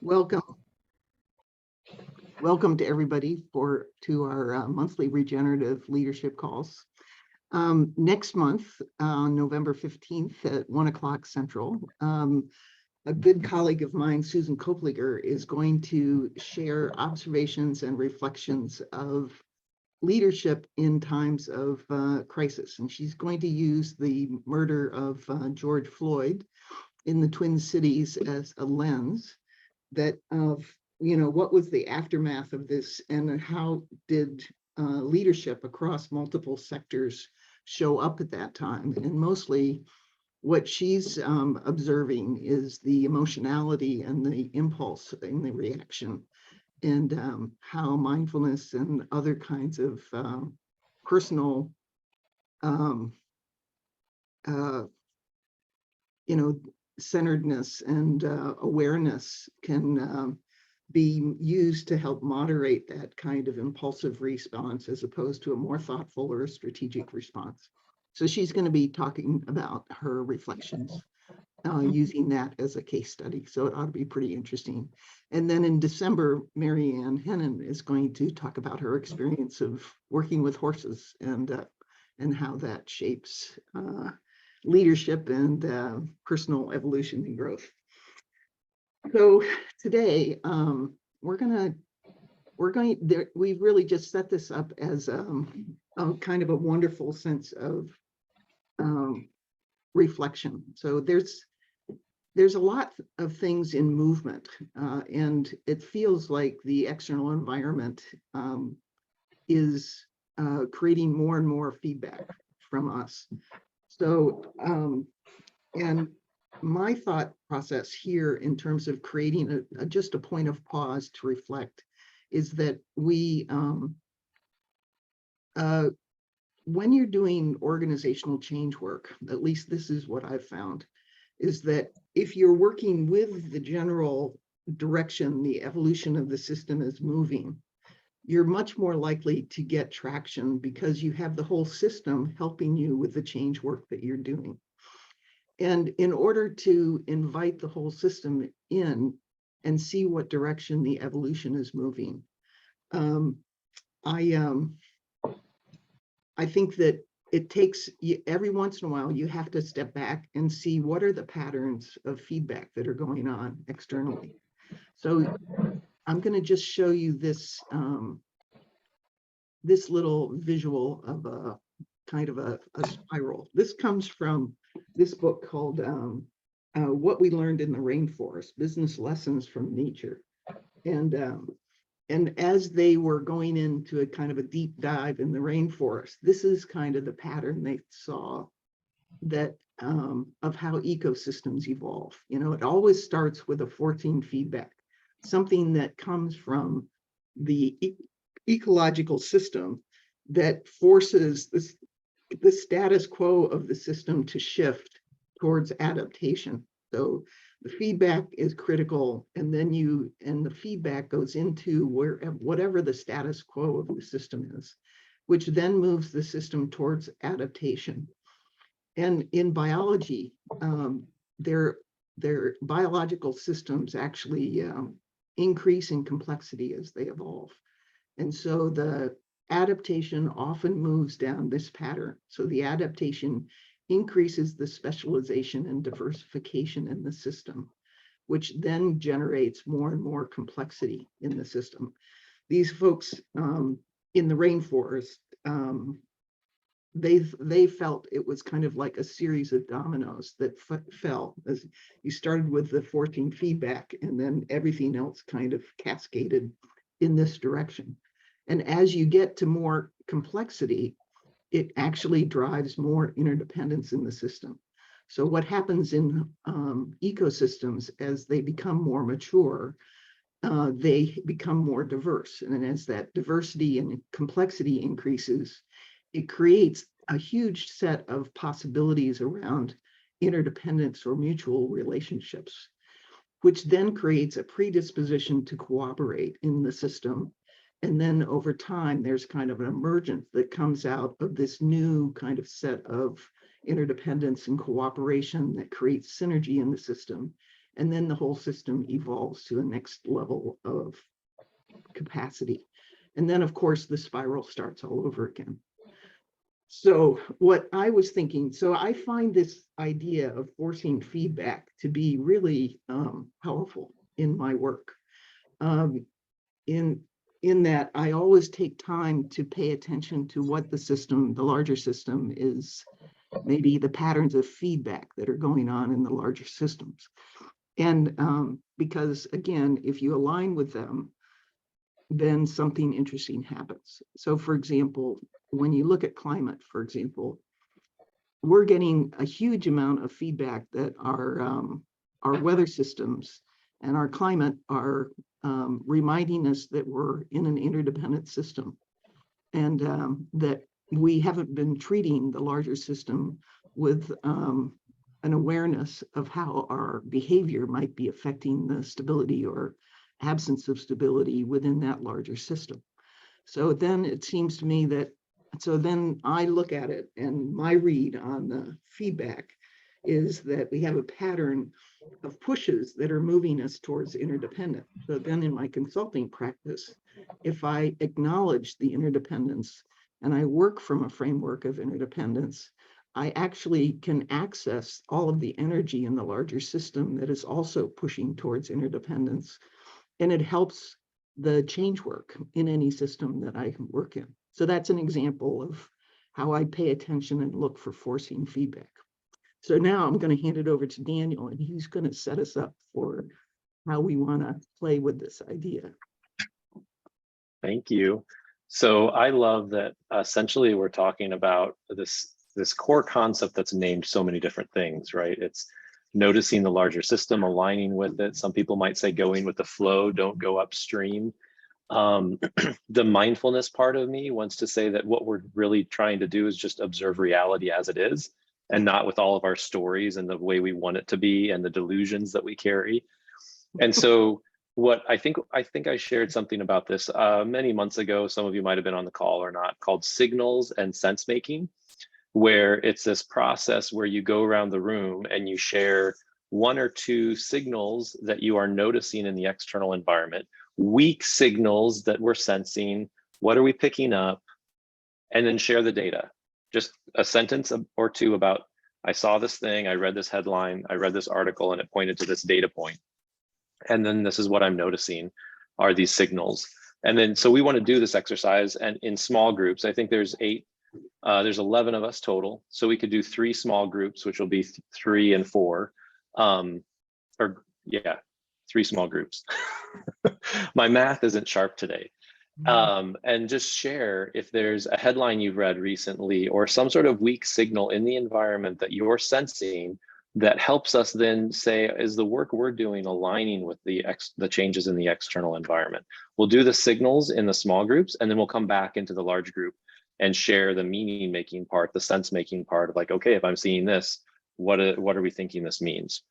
Welcome. Welcome to everybody to our monthly regenerative leadership calls. Next month, on November 15th at 1 o'clock Central, a good colleague of mine, Susan Kopliger, is going to share observations and reflections of leadership in times of crisis. And she's going to use the murder of George Floyd in the Twin Cities as a lens that of what was the aftermath of this, and how did leadership across multiple sectors show up at that time. And mostly what she's observing is the emotionality and the impulse and the reaction, and how mindfulness and other kinds of personal centeredness and awareness can be used to help moderate that kind of impulsive response, as opposed to a more thoughtful or a strategic response. So she's going to be talking about her reflections using that as a case study. So it ought to be pretty interesting. And then in December, Marianne Hennon is going to talk about her experience of working with horses and how that shapes leadership and personal evolution and growth. So today, we've really just set this up as a kind of a wonderful sense of reflection. So there's a lot of things in movement, and it feels like the external environment is creating more and more feedback from us. So, and my thought process here in terms of creating just a point of pause to reflect is that when you're doing organizational change work, at least this is what I've found, is that if you're working with the general direction the evolution of the system is moving, you're much more likely to get traction because you have the whole system helping you with the change work that you're doing. And in order to invite the whole system in and see what direction the evolution is moving, I think that it takes, every once in a while, you have to step back and see what are the patterns of feedback that are going on externally. So I'm going to just show you this, this little visual of a kind of a spiral. This comes from this book called What We Learned in the Rainforest, Business Lessons from Nature. And as they were going into a kind of a deep dive in the rainforest, this is kind of the pattern they saw that of how ecosystems evolve. It always starts with a 14 feedback, something that comes from the ecological system that forces the status quo of the system to shift towards adaptation. So the feedback is critical, and then the feedback goes into whatever the status quo of the system is, which then moves the system towards adaptation. And in biology, their biological systems actually increase in complexity as they evolve. And so the adaptation often moves down this pattern. So the adaptation increases the specialization and diversification in the system, which then generates more and more complexity in the system. These folks in the rainforest, they felt it was kind of like a series of dominoes that fell. As you started with the 14 feedback, and then everything else kind of cascaded in this direction. And as you get to more complexity, it actually drives more interdependence in the system. So what happens in ecosystems as they become more mature, they become more diverse. And as that diversity and complexity increases, it creates a huge set of possibilities around interdependence or mutual relationships, which then creates a predisposition to cooperate in the system. And then over time, there's kind of an emergence that comes out of this new kind of set of interdependence and cooperation that creates synergy in the system. and then the whole system evolves to the next level of capacity. And then, of course, the spiral starts all over again. So what I was thinking, so I find this idea of forcing feedback to be really powerful in my work. Um, in that I always take time to pay attention to what the system, the larger system, is, maybe the patterns of feedback that are going on in the larger systems. And because again, if you align with them, then something interesting happens. So for example, when you look at climate, for example, we're getting a huge amount of feedback that our weather systems and our climate are reminding us that we're in an interdependent system, and that we haven't been treating the larger system with an awareness of how our behavior might be affecting the stability or absence of stability within that larger system. So then it seems to me that, so then I look at it, and my read on the feedback is that we have a pattern of pushes that are moving us towards interdependence. So then in my consulting practice, if I acknowledge the interdependence and I work from a framework of interdependence, I actually can access all of the energy in the larger system that is also pushing towards interdependence. And it helps the change work in any system that I work in. So that's an example of how I pay attention and look for forcing feedback. So now I'm going to hand it over to Daniel, and he's going to set us up for how we want to play with this idea. Thank you. So I love that essentially we're talking about this core concept that's named so many different things, right? It's noticing the larger system, aligning with it. Some people might say going with the flow, don't go upstream. The mindfulness part of me wants to say that what we're really trying to do is just observe reality as it is, and not with all of our stories and the way we want it to be and the delusions that we carry. And so what I think I shared something about this many months ago, some of you might have been on the call or not, called signals and sense making, where it's this process where you go around the room and you share one or two signals that you are noticing in the external environment, weak signals that we're sensing, what are we picking up, and then share the data. Just a sentence or two about, I saw this thing, I read this headline, I read this article, and it pointed to this data point. And then this is what I'm noticing are these signals. And then, so we want to do this exercise, and in small groups. I think there's 11 of us total. So we could do 3 small groups, which will be 3 and 4. Or yeah, 3 small groups. My math isn't sharp today. And just share if there's a headline you've read recently or some sort of weak signal in the environment that you're sensing that helps us then say, is the work we're doing aligning with the changes in the external environment? We'll do the signals in the small groups, and then we'll come back into the large group and share the meaning making part, the sense making part of like, okay, if I'm seeing this, what are we thinking this means?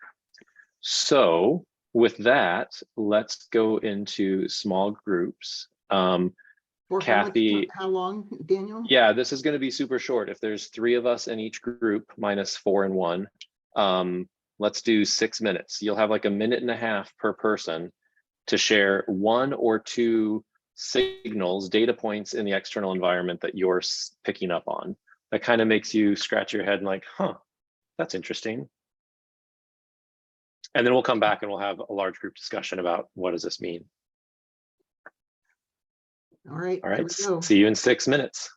So with that, let's go into small groups. For Kathy, how long, Daniel? yeah, this is going to be super short. If there's 3 of us in each group, minus 4 and 1, let's do 6 minutes. You'll have like a minute and a half per person to share 1 or 2 signals, data points in the external environment that you're picking up on. That kind of makes you scratch your head and like, huh, that's interesting. And then we'll come back and we'll have a large group discussion about what does this mean. All right. All right, see you in 6 minutes.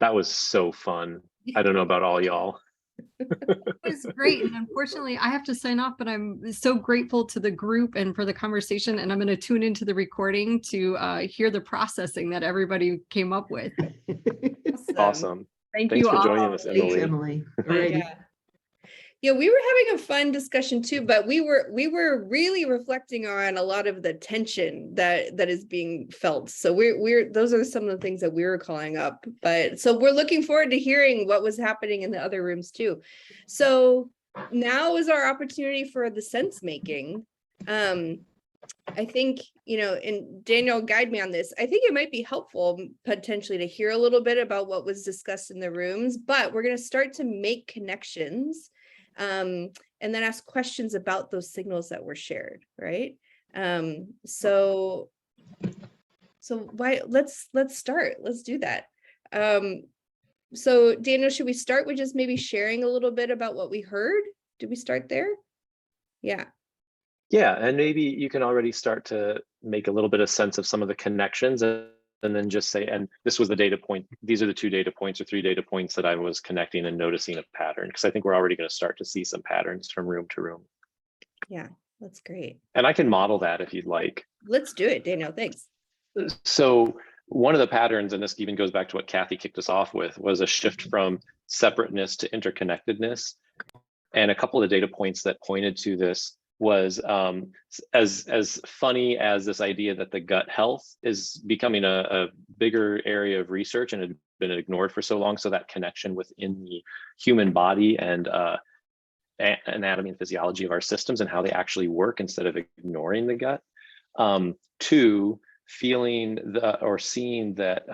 That was so fun. I don't know about all y'all. It was great. And unfortunately, I have to sign off, but I'm so grateful to the group and for the conversation. And I'm going to tune into the recording to hear the processing that everybody came up with. Awesome. Thank Thanks you for all. joining us, Thanks, Emily. Emily. All righty. Yeah. Yeah, we were having a fun discussion too, but we were really reflecting on a lot of the tension that is being felt. So we're those are some of the things that we were calling up. But so we're looking forward to hearing what was happening in the other rooms too. So now is our opportunity for the sense making. I think, you know, and Daniel, guide me on this. I think it might be helpful potentially to hear a little bit about what was discussed in the rooms, but we're going to start to make connections and then ask questions about those signals that were shared, right? So why let's start. Let's do that. So Daniel, should we start with just maybe sharing a little bit about what we heard? Did we start there? Yeah. Yeah, and maybe you can already start to make a little bit of sense of some of the connections, and then just say, and this was the data point, these are the 2 data points or 3 data points that I was connecting and noticing a pattern, because I think we're already going to start to see some patterns from room to room. Yeah, that's great. And I can model that if you'd like. Let's do it, Daniel. Thanks. So one of the patterns, and this even goes back to what Kathy kicked us off with, was a shift from separateness to interconnectedness. And a couple of data points that pointed to this was as funny as this idea that the gut health is becoming a bigger area of research and had been ignored for so long. So that connection within the human body and anatomy and physiology of our systems and how they actually work instead of ignoring the gut. 2, feeling or seeing that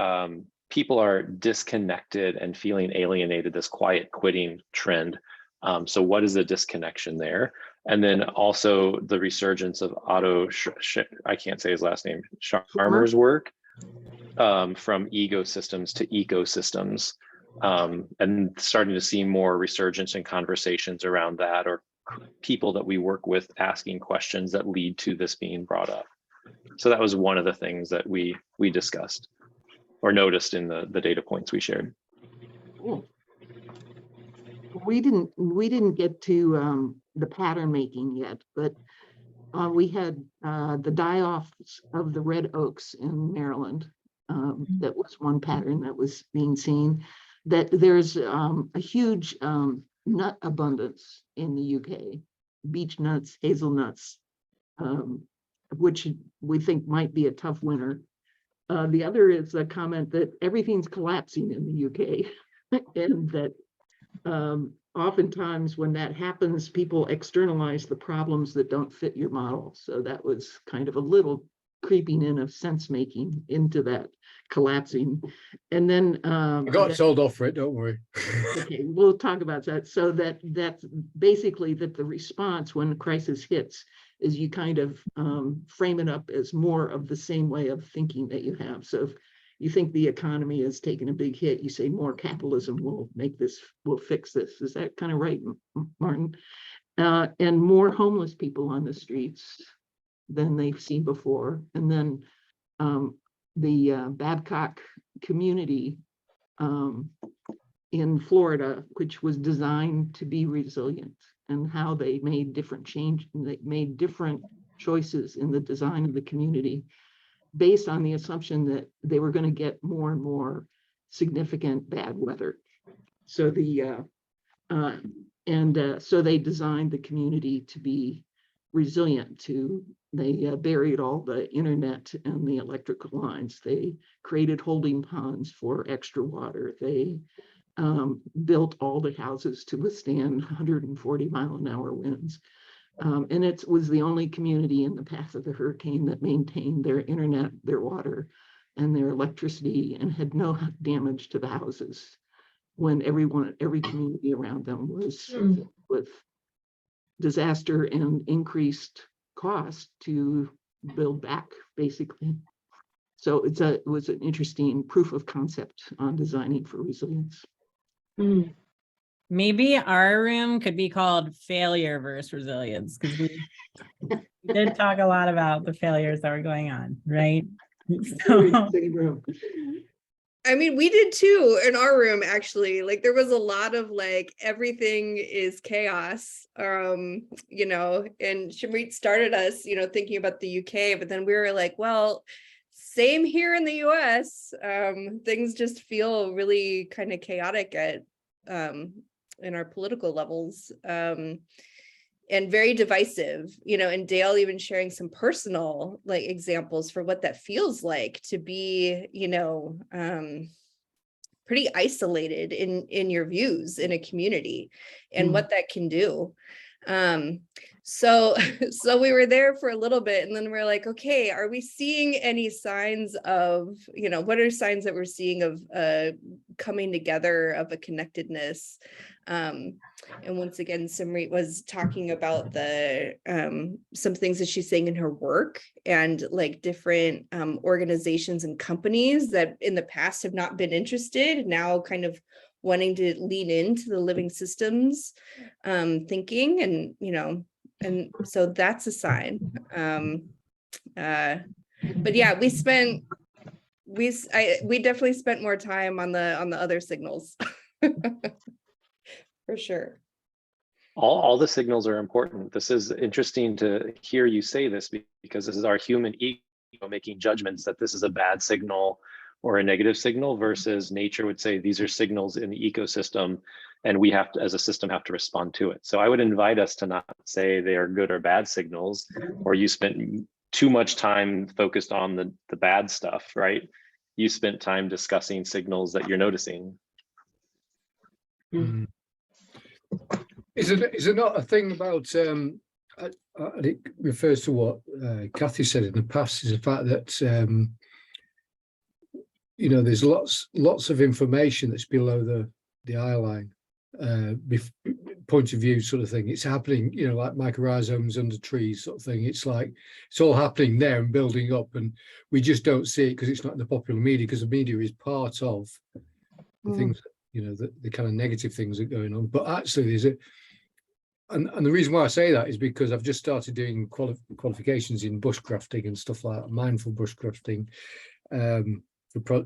people are disconnected and feeling alienated, this quiet quitting trend. So what is the disconnection there? And then also the resurgence of I can't say his last name, Sharma's work, from ego systems to ecosystems, and starting to see more resurgence in conversations around that, or people that we work with asking questions that lead to this being brought up. So that was one of the things that we discussed or noticed in the data points we shared. Cool. We didn't get to the pattern making yet, but we had the die-offs of the red oaks in Maryland. That was one pattern that was being seen. That there's a huge nut abundance in the UK, beech nuts, hazelnuts, which we think might be a tough winter. The other is a comment that everything's collapsing in the UK, and that oftentimes when that happens, people externalize the problems that don't fit your model. So that was kind of a little creeping in of sense making into that collapsing. And then I got sold off for it, don't worry. okay, we'll talk about that. So that's basically that the response when a crisis hits is you kind of frame it up as more of the same way of thinking that you have. So if you think the economy has taken a big hit, you say more capitalism will fix this. Is that kind of right, Martin? And more homeless people on the streets than they've seen before. And then the Babcock community in Florida, which was designed to be resilient, and how they made different choices in the design of the community based on the assumption that they were going to get more and more significant bad weather. So so they designed the community to be resilient. They buried all the internet and the electrical lines. They created holding ponds for extra water. They built all the houses to withstand 140-mile-an-hour winds. And it was the only community in the path of the hurricane that maintained their internet, their water, and their electricity, and had no damage to the houses when every community around them was with disaster and increased cost to build back, basically. So it was an interesting proof of concept on designing for resilience. Maybe our room could be called failure versus resilience, because we did talk a lot about the failures that were going on, right? So, Same room. I mean, we did too in our room, actually. Like there was a lot of like, everything is chaos, you know, and Shamrit started us, you know, thinking about the UK, but then we were like, well, same here in the US. Things just feel really kind of chaotic at in our political levels. And very divisive, you know, and Dale even sharing some personal like examples for what that feels like to be, you know, pretty isolated in your views in a community and what that can do. So we were there for a little bit, and then we're like, okay, are we seeing any signs of, you know, what are signs that we're seeing of coming together, of a connectedness? And once again, Simrit was talking about the some things that she's saying in her work, and like different organizations and companies that in the past have not been interested, now kind of wanting to lean into the living systems thinking, and you know, and so that's a sign. But yeah, we definitely spent more time on the other signals. For sure. All the signals are important. This is interesting to hear you say this, because this is our human ego making judgments that this is a bad signal or a negative signal, versus nature would say these are signals in the ecosystem and we have to, as a system, have to respond to it. So I would invite us to not say they are good or bad signals, or you spent too much time focused on the bad stuff, right? You spent time discussing signals that you're noticing. Mm. Is it not a thing about, and it refers to what Kathy said in the past, is the fact that, you know, there's lots of information that's below the eye line, point of view sort of thing. It's happening, you know, like mycorrhizomes under trees sort of thing. It's like, it's all happening there and building up, and we just don't see it because it's not in the popular media, because the media is part of the things, you know, the kind of negative things that are going on. But actually there's a, and the reason why I say that is because I've just started doing qualifications in bushcrafting and stuff like that, mindful bushcrafting, for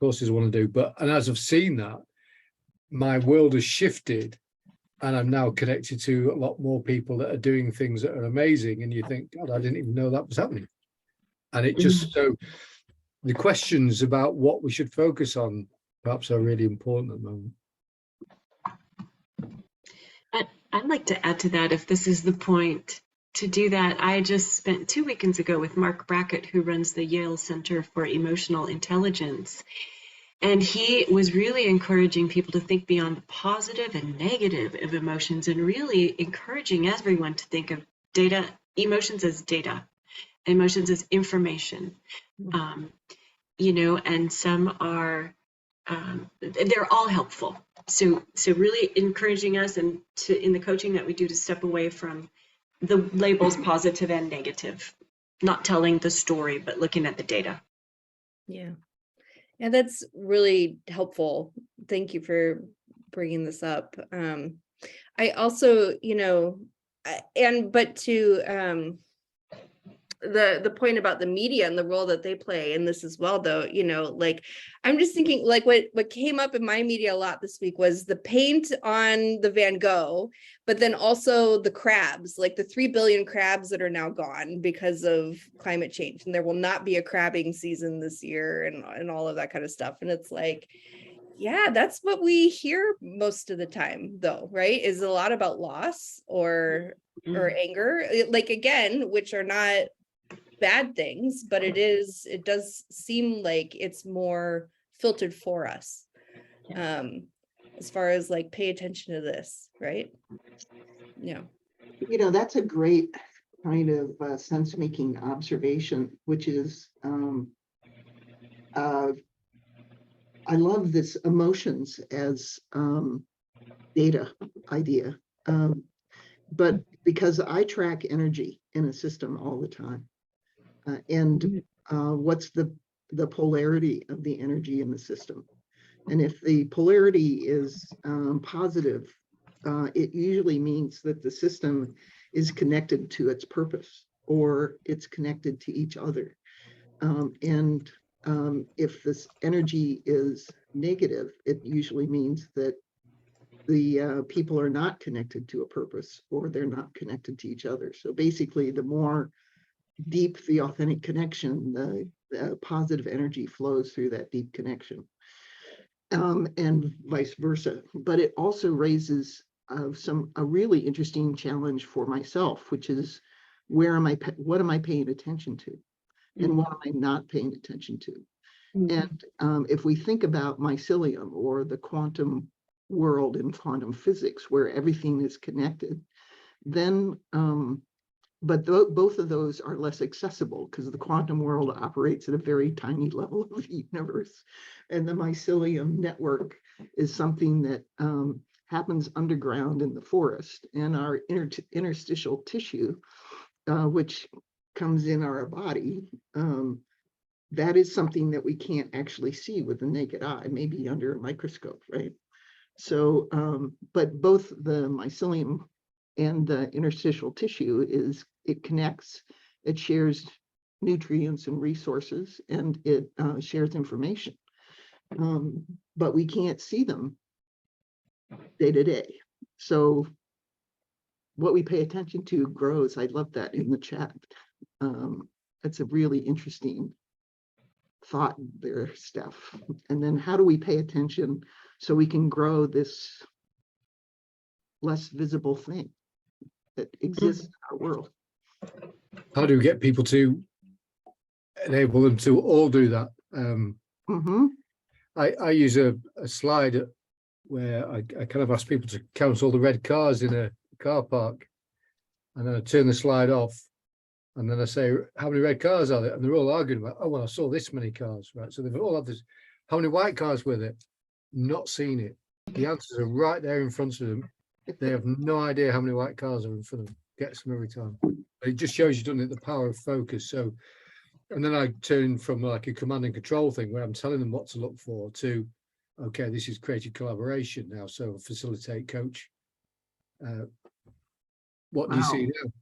courses I want to do. And as I've seen that, my world has shifted, and I'm now connected to a lot more people that are doing things that are amazing. And you think, God, I didn't even know that was happening. And it just, so the questions about what we should focus on perhaps are really important at the moment. I'd like to add to that, if this is the point to do that. I just spent 2 weekends ago with Mark Brackett, who runs the Yale Center for Emotional Intelligence. And he was really encouraging people to think beyond the positive and negative of emotions, and really encouraging everyone to think of emotions as data, emotions as information. You know, and some are, they're all helpful. So really encouraging us, and in the coaching that we do, to step away from the labels positive and negative, not telling the story, but looking at the data. Yeah. Yeah, that's really helpful. Thank you for bringing this up. I also, you know, but to the point about the media and the role that they play in this as well, though, you know, like I'm just thinking, like what came up in my media a lot this week was the paint on the Van Gogh, but then also the crabs, like the 3 billion crabs that are now gone because of climate change, and there will not be a crabbing season this year, and all of that kind of stuff. And it's like, yeah, that's what we hear most of the time, though, right? Is a lot about loss or anger, like, again, which are not bad things, but it does seem like it's more filtered for us, as far as like, pay attention to this, right? Yeah. You know, that's a great kind of sense-making observation, which is, I love this emotions as data idea, but because I track energy in a system all the time, and what's the polarity of the energy in the system. And if the polarity is positive, it usually means that the system is connected to its purpose, or it's connected to each other. And if this energy is negative, it usually means that the people are not connected to a purpose, or they're not connected to each other. So basically, the more deep the authentic connection, the positive energy flows through that deep connection, and vice versa. But it also raises a really interesting challenge for myself, which is what am I paying attention to, and what am I not paying attention to? And if we think about mycelium, or the quantum world in quantum physics, where everything is connected, then but both of those are less accessible, because the quantum world operates at a very tiny level of the universe, and the mycelium network is something that happens underground in the forest, and our interstitial tissue, which comes in our body, that is something that we can't actually see with the naked eye, maybe under a microscope, right? So, but both the mycelium and the interstitial tissue it connects, it shares nutrients and resources, and it shares information. But we can't see them day to day. So what we pay attention to grows. I love that in the chat. That's a really interesting thought there, Steph. And then how do we pay attention so we can grow this less visible thing that exists in our world? How do we get people to enable them to all do that? I use a slide where I kind of ask people to count all the red cars in a car park, and then I turn the slide off, and then I say, how many red cars are there? And they're all arguing about, oh, well, I saw this many cars, right? So they've all had this. How many white cars were there? Not seen it. The answers are right there in front of them. They have no idea how many white cars are in front of them. Gets them every time. It just shows you, doesn't it, the power of focus. So, and then I turn from like a command and control thing where I'm telling them what to look for to, okay, this is creative collaboration now. So facilitate, coach. What do you see now?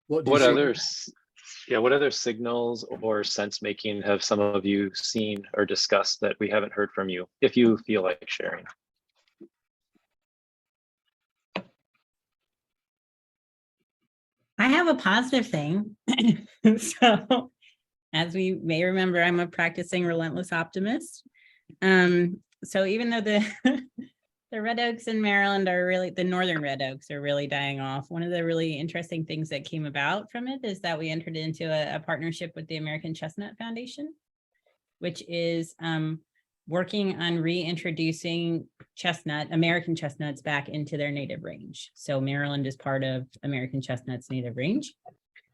What other signals or sense making have some of you seen or discussed that we haven't heard from you, if you feel like sharing? I have a positive thing. So, as we may remember, I'm a practicing relentless optimist. So even though the the red oaks in Maryland are really, the northern red oaks are really dying off, one of the really interesting things that came about from it is that we entered into a partnership with the American Chestnut Foundation, which is working on reintroducing American chestnuts back into their native range. So Maryland is part of American chestnut's native range.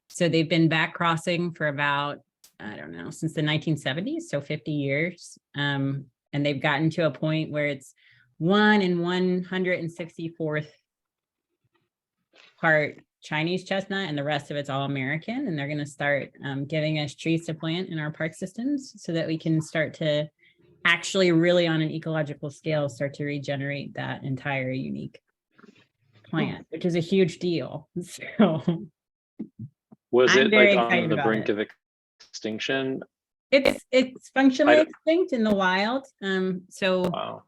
So they've been back crossing for about, I don't know, since the 1970s, so 50 years. And they've gotten to a point where it's 1 in 164th part Chinese chestnut, and the rest of it's all American. And they're going to start giving us trees to plant in our park systems so that we can start to actually really on an ecological scale start to regenerate that entire unique plant, which is a huge deal. So was I'm it very like on excited the about brink it. of extinction? It's functionally extinct in the wild. So Wow.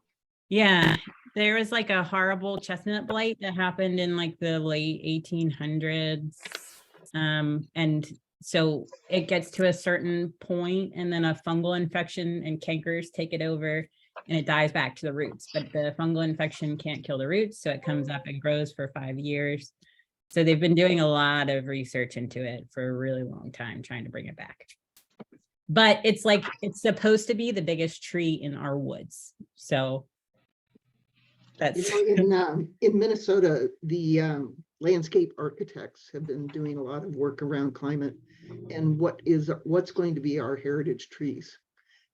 yeah, there was like a horrible chestnut blight that happened in like the late 1800s. And so it gets to a certain point and then a fungal infection and cankers take it over and it dies back to the roots. But the fungal infection can't kill the roots. So it comes up and grows for 5 years. So they've been doing a lot of research into it for a really long time, trying to bring it back. But it's like, it's supposed to be the biggest tree in our woods. So that's, in Minnesota, the landscape architects have been doing a lot of work around climate and what's going to be our heritage trees.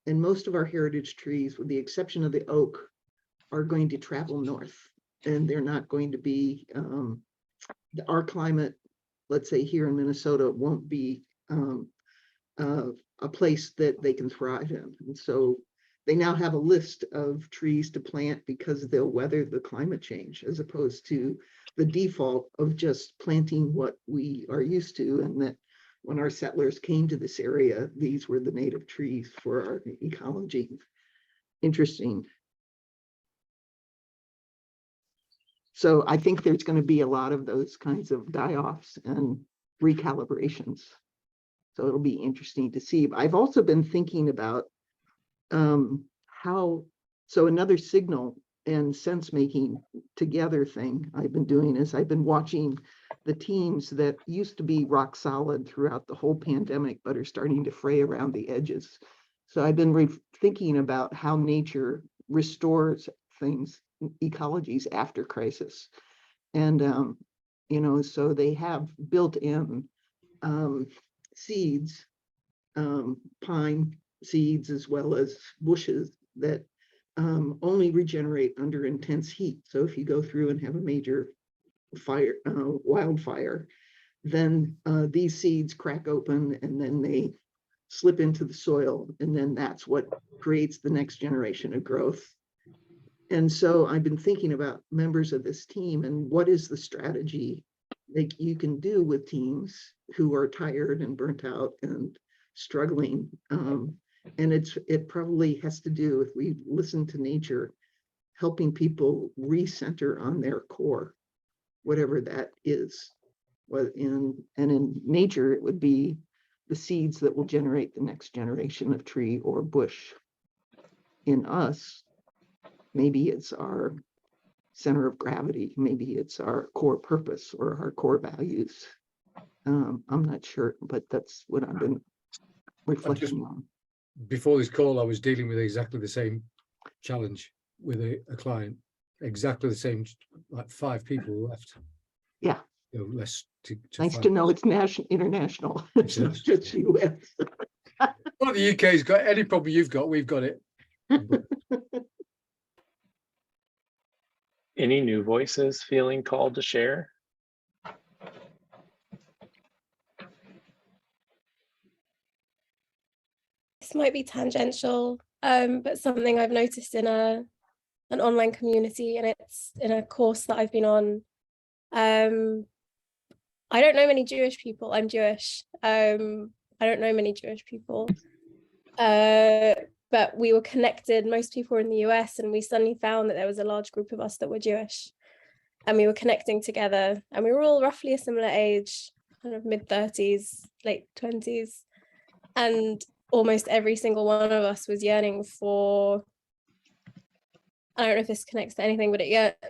And most of our heritage trees, with the exception of the oak, are going to travel north, and they're not going to be our climate. Let's say here in Minnesota won't be a place that they can thrive in, and so they now have a list of trees to plant because they'll weather the climate change, as opposed to the default of just planting what we are used to and that when our settlers came to this area, these were the native trees for our ecology. Interesting. So I think there's going to be a lot of those kinds of die-offs and recalibrations. So it'll be interesting to see. I've also been thinking about how, so another signal and sense making together thing I've been doing is I've been watching the teams that used to be rock solid throughout the whole pandemic, but are starting to fray around the edges. So I've been thinking about how nature restores things, ecologies after crisis. And, you know, so they have built in seeds, pine seeds, as well as bushes that only regenerate under intense heat. So if you go through and have a major fire, wildfire, then these seeds crack open and then they slip into the soil, and then that's what creates the next generation of growth. And so I've been thinking about members of this team and what is the strategy that you can do with teams who are tired and burnt out and struggling. And it probably has to do, if we listen to nature, helping people recenter on their core, whatever that is. And in nature, it would be the seeds that will generate the next generation of tree or bush. In us, maybe it's our center of gravity, maybe it's our core purpose or our core values. I'm not sure, but that's what I've been reflecting on. Before this call, I was dealing with exactly the same challenge with a client, exactly the same, like 5 people left. Yeah. You know, less to Nice find. to know it's international. It's not just US. Well, the UK's got any problem you've got, we've got it. Any new voices feeling called to share? This might be tangential, but something I've noticed in an online community, and it's in a course that I've been on. I don't know many Jewish people. I'm Jewish. I don't know many Jewish people. But we were connected. Most people were in the US, and we suddenly found that there was a large group of us that were Jewish. And we were connecting together, and we were all roughly a similar age, kind of mid-30s, late 20s. And almost every single one of us was yearning for, I don't know if this connects to anything, but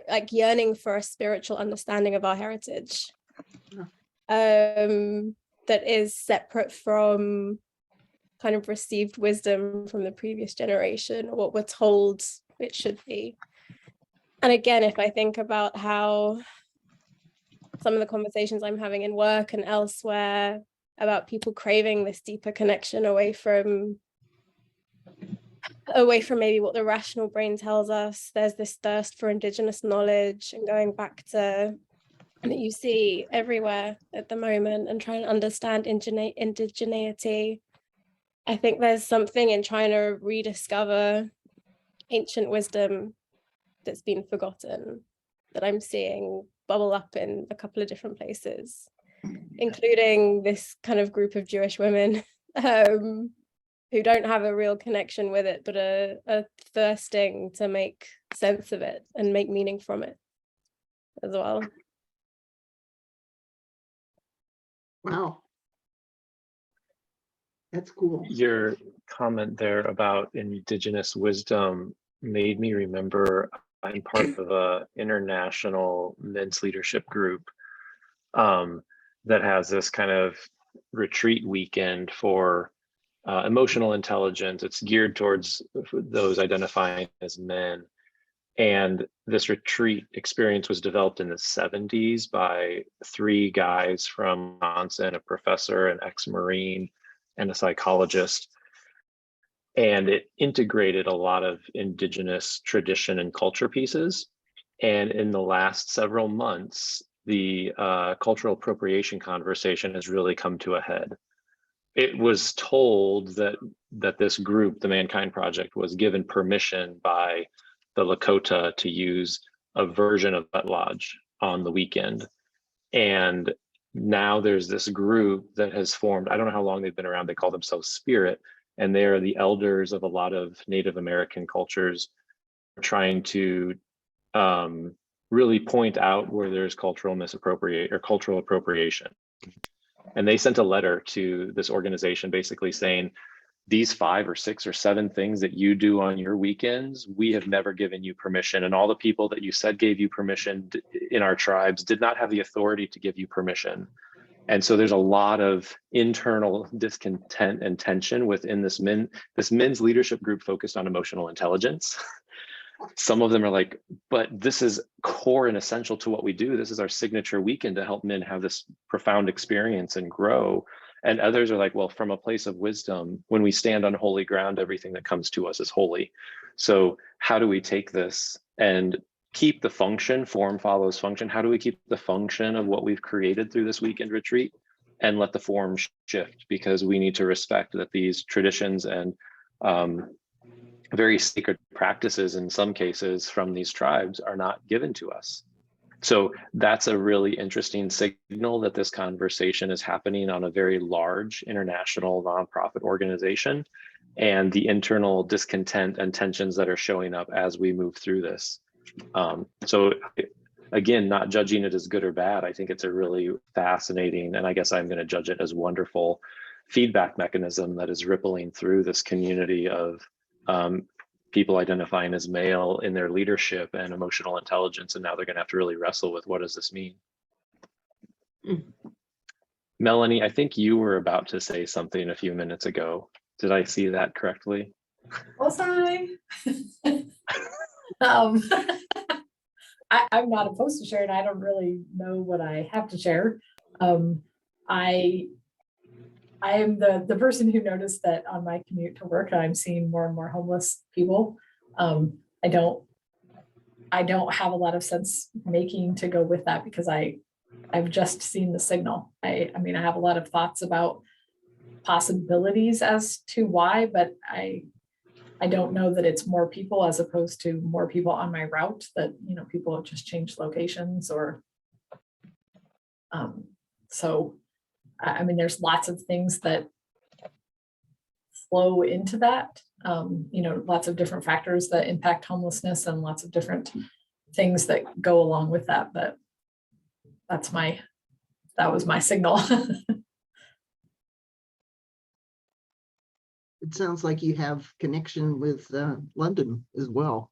like yearning for a spiritual understanding of our heritage. That is separate from kind of received wisdom from the previous generation, or what we're told it should be. And again, if I think about how some of the conversations I'm having in work and elsewhere about people craving this deeper connection away from maybe what the rational brain tells us, there's this thirst for indigenous knowledge and going back to that you see everywhere at the moment, and trying to understand indigeneity. I think there's something in trying to rediscover ancient wisdom that's been forgotten that I'm seeing bubble up in a couple of different places, including this kind of group of Jewish women who don't have a real connection with it, but are thirsting to make sense of it and make meaning from it as well. Wow. That's cool. Your comment there about indigenous wisdom made me remember I'm part of an international men's leadership group that has this kind of retreat weekend for emotional intelligence. It's geared towards those identifying as men. And this retreat experience was developed in the 70s by 3 guys from Wisconsin, a professor, an ex-Marine, and a psychologist. And it integrated a lot of indigenous tradition and culture pieces. And in the last several months, the cultural appropriation conversation has really come to a head. It was told that this group, the Mankind Project, was given permission by the Lakota to use a version of that lodge on the weekend. And now there's this group that has formed. I don't know how long they've been around. They call themselves Spirit, and they are the elders of a lot of Native American cultures, trying to really point out where there's cultural misappropriate or cultural appropriation. And they sent a letter to this organization basically saying, these 5 or 6 or 7 things that you do on your weekends, we have never given you permission. And all the people that you said gave you permission in our tribes did not have the authority to give you permission. And so there's a lot of internal discontent and tension within this men's leadership group focused on emotional intelligence. Some of them are like, but this is core and essential to what we do. This is our signature weekend to help men have this profound experience and grow. And others are like, well, from a place of wisdom, when we stand on holy ground, everything that comes to us is holy. So how do we take this and keep the function? Form follows function. How do we keep the function of what we've created through this weekend retreat and let the form shift? Because we need to respect that these traditions and very sacred practices in some cases from these tribes are not given to us. So that's a really interesting signal that this conversation is happening on a very large international nonprofit organization, and the internal discontent and tensions that are showing up as we move through this. So again, not judging it as good or bad. I think it's a really fascinating, and I guess I'm going to judge it as wonderful feedback mechanism that is rippling through this community of people identifying as male in their leadership and emotional intelligence, and now they're going to have to really wrestle with what does this mean. Melanie, I think you were about to say something a few minutes ago. Did I see that correctly? Was I? I'm not opposed to sharing. I don't really know what I have to share. I am the person who noticed that on my commute to work, I'm seeing more and more homeless people. I don't have a lot of sense making to go with that because I've just seen the signal. I mean, I have a lot of thoughts about possibilities as to why, but I don't know that it's more people as opposed to more people on my route, that, you know, people have just changed locations or so I mean, there's lots of things that flow into that, you know, lots of different factors that impact homelessness and lots of different things that go along with that. But that was my signal. It sounds like you have connection with London as well,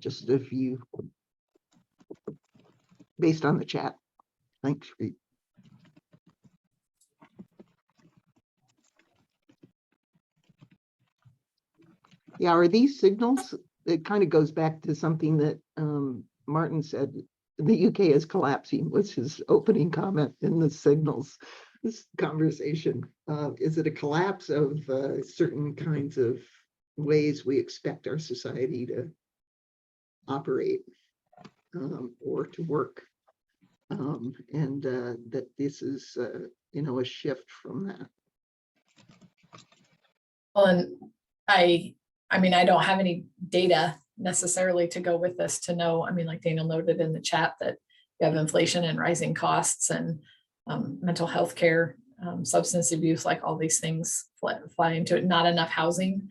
just if you, based on the chat. Thanks. Yeah, are these signals? It kind of goes back to something that Martin said. The UK is collapsing, was his opening comment in the signals. This conversation, is it a collapse of certain kinds of ways we expect our society to operate or to work, and that this is, you know, a shift from that? Well, and I mean, I don't have any data necessarily to go with this to know. I mean, like Daniel noted in the chat that you have inflation and rising costs and mental health care, substance abuse, like all these things fly into it. Not enough housing.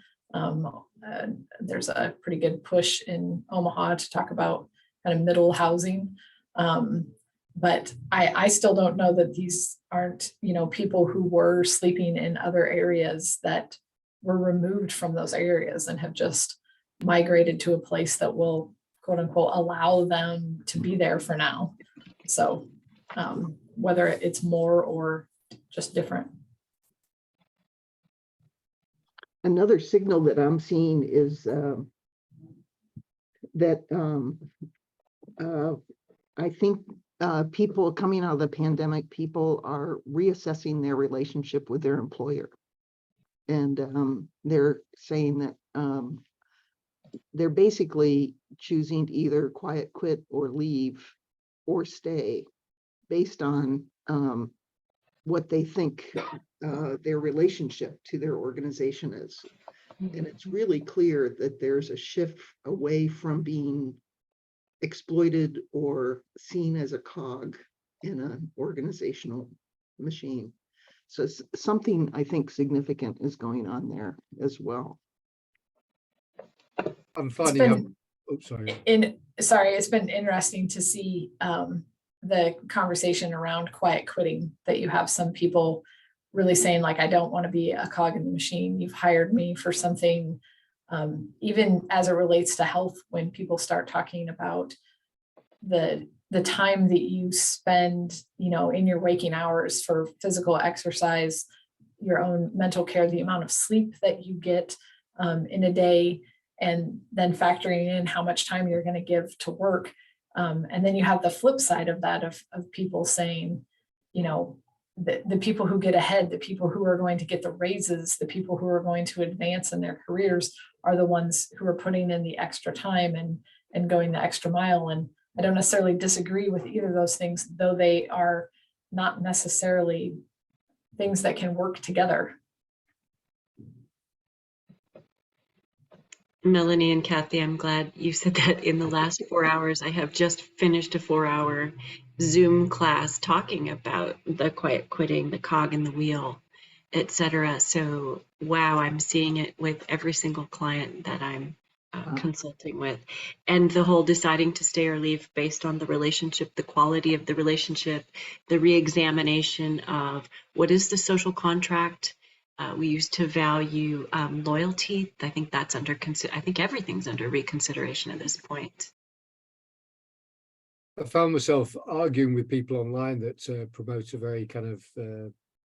There's a pretty good push in Omaha to talk about kind of middle housing. But I still don't know that these aren't, you know, people who were sleeping in other areas that were removed from those areas and have just migrated to a place that will, quote unquote, allow them to be there for now. So whether it's more or just different. Another signal that I'm seeing is that I think people coming out of the pandemic, people are reassessing their relationship with their employer. And they're saying that they're basically choosing to either quiet quit or leave or stay based on what they think their relationship to their organization is. And it's really clear that there's a shift away from being exploited or seen as a cog in an organizational machine. So something I think significant is going on there as well. I'm It's finding been sorry. it's been interesting to see the conversation around quiet quitting, that you have some people really saying, like, I don't want to be a cog in the machine. You've hired me for something. Even as it relates to health, when people start talking about the time that you spend, in your waking hours for physical exercise, your own mental care, the amount of sleep that you get in a day, and then factoring in how much time you're going to give to work. And then you have the flip side of that, of people saying, the people who get ahead, the people who are going to get the raises, the people who are going to advance in their careers are the ones who are putting in the extra time and going the extra mile. And I don't necessarily disagree with either of those things, though they are not necessarily things that can work together. Melanie and Kathy, I'm glad you said that. In the last 4 hours, I have just finished a 4-hour Zoom class talking about the quiet quitting, the cog in the wheel, etc. So, wow, I'm seeing it with every single client that I'm consulting with. And the whole deciding to stay or leave based on the relationship, the quality of the relationship, the re-examination of what is the social contract. We used to value loyalty. I think that's I think everything's under reconsideration at this point. I found myself arguing with people online that promote a very kind of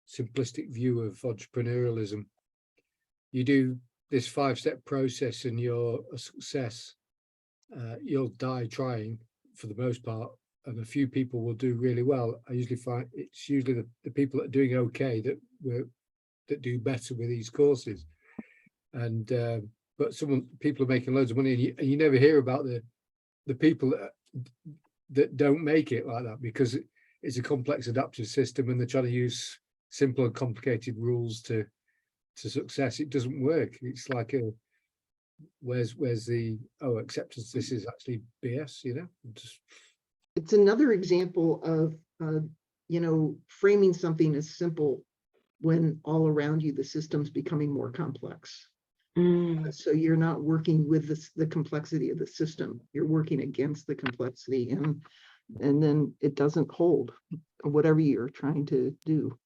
simplistic view of entrepreneurialism. You do this 5-step process and you're a success. You'll die trying for the most part, and a few people will do really well. I usually find it's usually the people that are doing okay that do better with these courses. And but people are making loads of money, and you never hear about the people that don't make it like that, because it's a complex adaptive system and they're trying to use simple and complicated rules to success. It doesn't work. It's like where's the acceptance? This is actually BS, It's another example of framing something as simple when all around you the system's becoming more complex. So you're not working with the complexity of the system, you're working against the complexity, and then it doesn't hold whatever you're trying to do.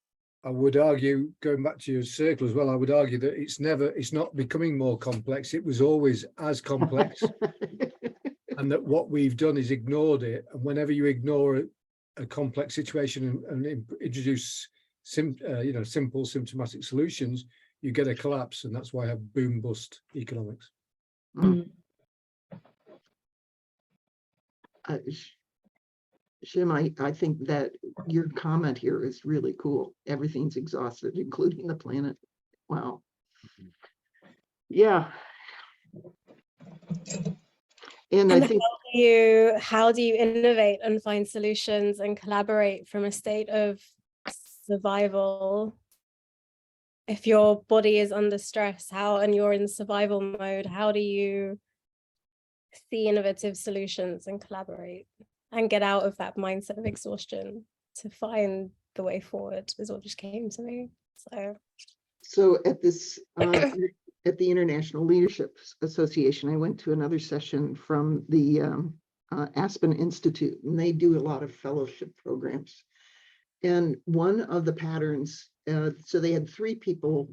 I would argue, going back to your circle as well, I would argue that it's not becoming more complex. It was always as complex. And that what we've done is ignored it. And whenever you ignore a complex situation and introduce simple symptomatic solutions, you get a collapse, and that's why I have boom bust economics. Shim, I think that your comment here is really cool. Everything's exhausted, including the planet. Wow. Yeah. And I think how do you innovate and find solutions and collaborate from a state of survival? If your body is under stress, and you're in survival mode, how do you see innovative solutions and collaborate and get out of that mindset of exhaustion to find the way forward, is what just came to me. So at this at the International Leadership Association, I went to another session from the Aspen Institute, and they do a lot of fellowship programs. And one of the patterns, so they had 3 people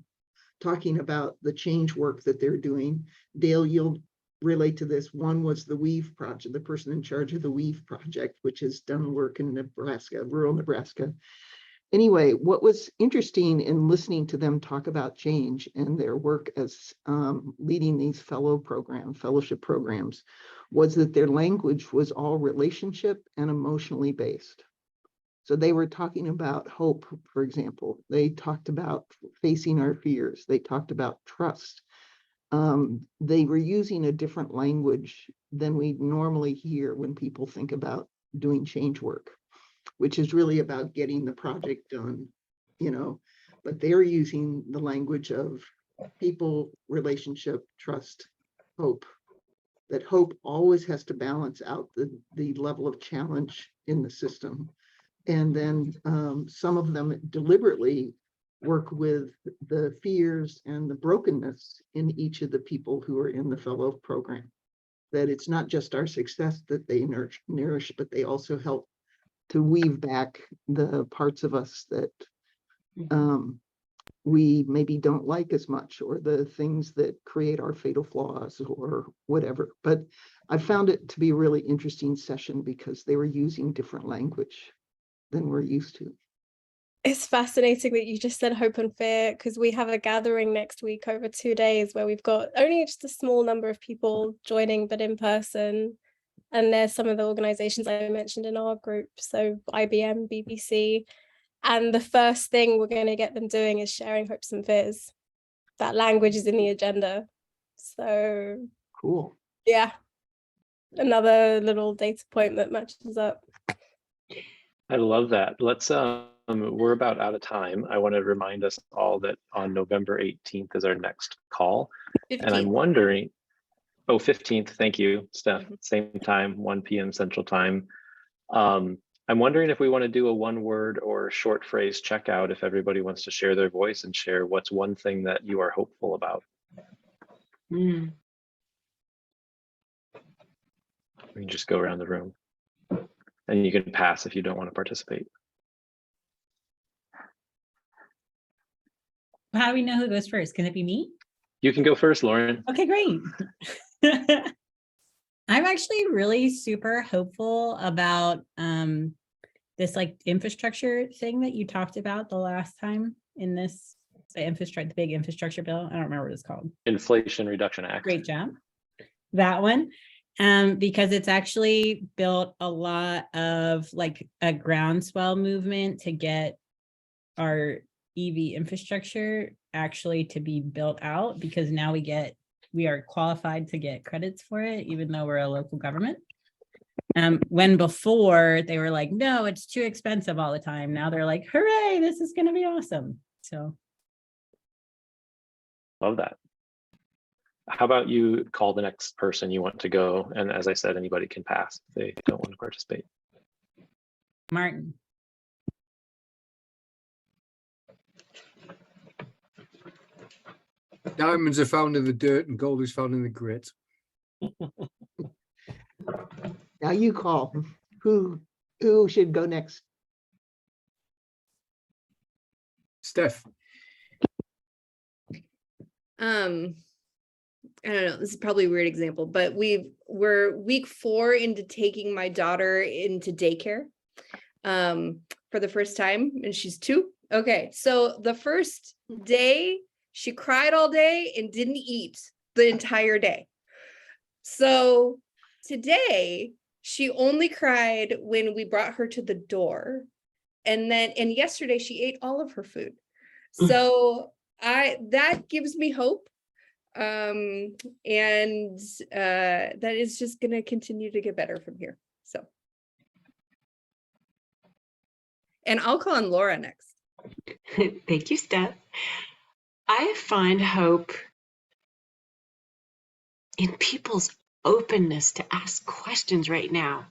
talking about the change work that they're doing. Dale, you'll relate to this. One was the Weave Project, the person in charge of the Weave Project, which has done work in Nebraska, rural Nebraska. Anyway, what was interesting in listening to them talk about change and their work as leading these fellowship programs, was that their language was all relationship and emotionally based. So they were talking about hope, for example. They talked about facing our fears. They talked about trust. They were using a different language than we normally hear when people think about doing change work, which is really about getting the project done, but they're using the language of people, relationship, trust, hope, that hope always has to balance out the level of challenge in the system. And then some of them deliberately work with the fears and the brokenness in each of the people who are in the fellow program. That it's not just our success that they nourish, but they also help to weave back the parts of us that we maybe don't like as much, or the things that create our fatal flaws or whatever. But I found it to be a really interesting session because they were using different language than we're used to. It's fascinating that you just said hope and fear, because we have a gathering next week over 2 days where we've got only just a small number of people joining, but in person. And there's some of the organizations I mentioned in our group, so IBM, BBC. And the first thing we're going to get them doing is sharing hopes and fears. That language is in the agenda. So Cool. yeah, another little data point that matches up. I love that. Let's we're about out of time. I want to remind us all that on November 18th is our next call. 15th. And I'm wondering, 15th, thank you, Steph, Mhm. same time, 1 p.m. Central Time. I'm wondering if we want to do a one word or short phrase checkout, if everybody wants to share their voice and share what's one thing that you are hopeful about. Mm. We can just go around the room. And you can pass if you don't want to participate. How do we know who goes first? Can it be me? You can go first, Lauren. Okay, great. I'm actually really super hopeful about this like infrastructure thing that you talked about the last time in this the big infrastructure bill. I don't remember what it's called. Inflation Reduction Act. Great job. That one. Because it's actually built a lot of like a groundswell movement to get our EV infrastructure actually to be built out, because now we are qualified to get credits for it, even though we're a local government. When before they were like, no, it's too expensive all the time. Now they're like, hooray, this is going to be awesome. So. Love that. How about you call the next person you want to go? And as I said, anybody can pass if they don't want to participate. Martin. Diamonds are found in the dirt and gold is found in the grit. Now you call. Who should go next? Steph. I don't know, this is probably a weird example, but we're week 4 into taking my daughter into daycare for the first time, and she's 2. Okay, so the first day she cried all day and didn't eat the entire day. So today she only cried when we brought her to the door, and yesterday she ate all of her food. So that gives me hope. And that is just going to continue to get better from here. So, and I'll call on Laura next. Thank you, Steph. I find hope in people's openness to ask questions right now.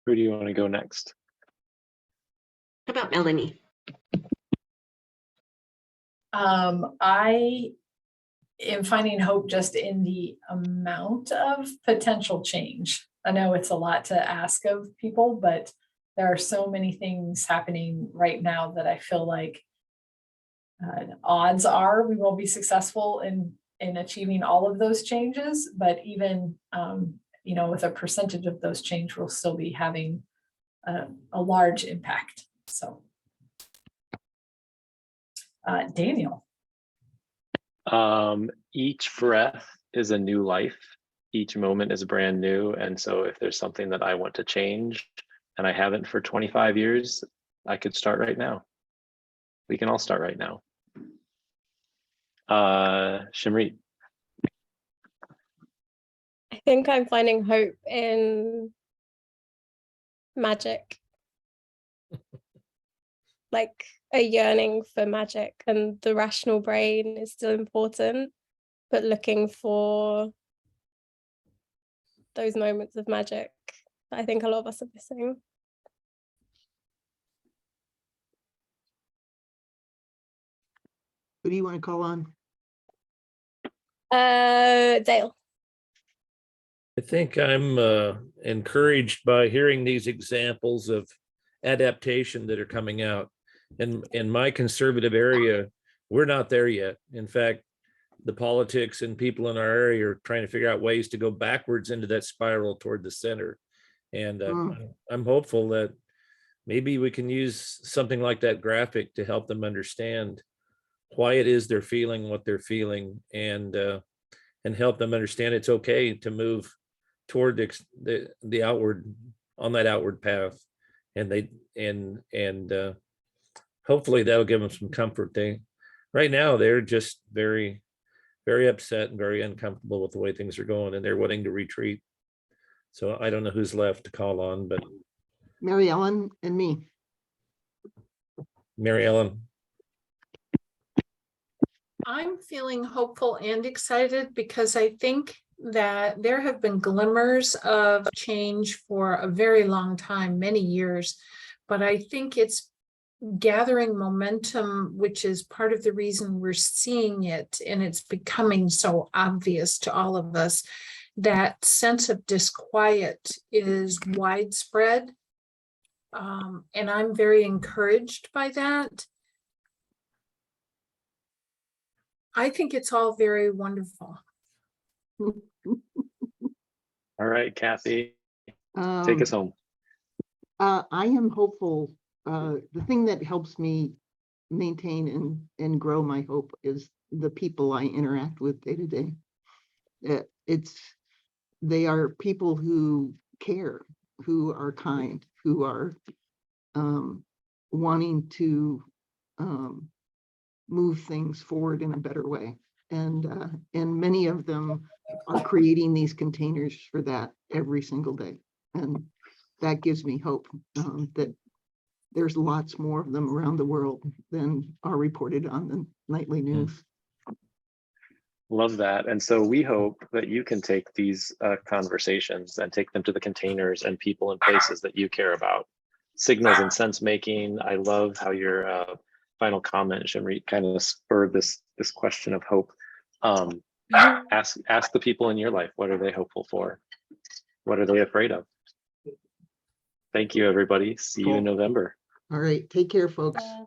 Who do you want to go next? How about Melanie? I am finding hope just in the amount of potential change. I know it's a lot to ask of people, but there are so many things happening right now that I feel like odds are we will be successful in achieving all of those changes. But even with a percentage of those change, we'll still be having a large impact. So, Daniel. Each breath is a new life. Each moment is brand new. And so if there's something that I want to change and I haven't for 25 years, I could start right now. We can all start right now. Shimrit. I think I'm finding hope in magic. Like a yearning for magic, and the rational brain is still important, but looking for those moments of magic that I think a lot of us are missing. Who do you want to call on? Dale. I think I'm encouraged by hearing these examples of adaptation that are coming out. And in my conservative area, we're not there yet. In fact, the politics and people in our area are trying to figure out ways to go backwards into that spiral toward the center. And I'm hopeful that maybe we can use something like that graphic to help them understand why it is they're feeling what they're feeling, and help them understand it's okay to move toward the outward, on that outward path. And hopefully that'll give them some comfort. Right now they're just very, very upset and very uncomfortable with the way things are going, and they're wanting to retreat. So I don't know who's left to call on, but Mary Ellen and me. Mary Ellen. I'm feeling hopeful and excited because I think that there have been glimmers of change for a very long time, many years, but I think it's gathering momentum, which is part of the reason we're seeing it, and it's becoming so obvious to all of us. That sense of disquiet is widespread, and I'm very encouraged by that. I think it's all very wonderful. All right, Kathy, Um, take us home. I am hopeful. The thing that helps me maintain and grow my hope is the people I interact with day to day. They are people who care, who are kind, who are wanting to move things forward in a better way. And many of them are creating these containers for that every single day. And that gives me hope that there's lots more of them around the world than are reported on the nightly news. Love that. And so we hope that you can take these conversations and take them to the containers and people and places that you care about. Signals and sense making. I love how your final comment, Shamrit, kind of spurred this question of hope. Ask the people in your life, what are they hopeful for? What are they afraid of? Thank you, everybody. See you in November. All right, take care, folks. Yeah.